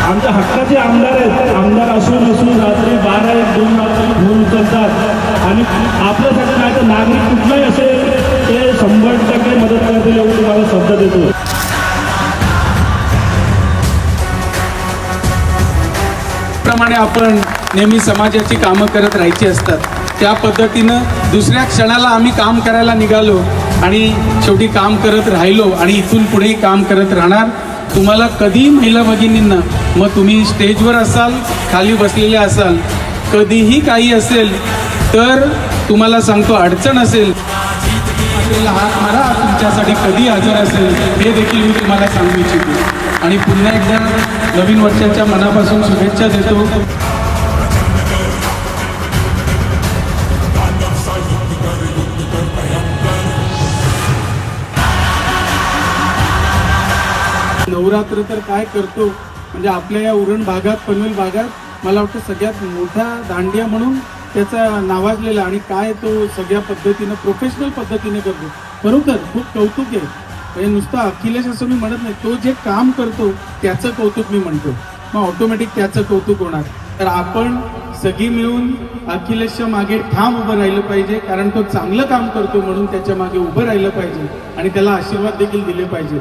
आमच्या हक्काचे आमदार आहेत. आमदार असून रात्री 12-1-2 रात्री फोन उचलतात आणि आपल्यासाठी नाही तर नागरिक कुठलाही असेल ते 100% मदत करतील एवढं तुम्हाला शब्द देतो. प्रमाणे आपण नेहमी समाजाची कामं करत राहायची असतात. त्या पद्धतीनं दुसऱ्या क्षणाला आम्ही काम करायला निघालो आणि शेवटी काम करत राहिलो आणि इथून पुढेही काम करत राहणार. तुम्हाला कधीही महिला भगिनींना, मग तुम्ही स्टेजवर असाल, खाली बसलेले असाल, कधीही काही असेल तर तुम्हाला सांगतो, अडचण असेल आपल्याला हात मारा. तुमच्यासाठी कधी हजर असेल हे देखील मी तुम्हाला सांगू इच्छितो. आणि पुन्हा एकदा नवीन वर्षाच्या मनापासून शुभेच्छा देतो. नवरात्र तर काय करतो म्हणजे आपल्या या उरण भागात, पनवेल भागात मला वाटतं सगळ्यात मोठा दांडिया म्हणून त्याचा नावाजलेला आणि काय तो सगळ्या पद्धतीनं प्रोफेशनल पद्धतीने करतो. खरोखर खूप कौतुक आहे. म्हणजे नुसतं अखिलेश असं मी म्हणत नाही, तो जे काम करतो त्याचं कौतुक मी म्हणतो, मग ऑटोमॅटिक त्याचं कौतुक होणार. तर आपण सगळी मिळून अखिलेशच्या मागे ठाम उभं राहिलं पाहिजे, कारण तो चांगलं काम करतो म्हणून त्याच्या मागे उभं राहिलं पाहिजे आणि त्याला आशीर्वाद देखील दिले पाहिजे.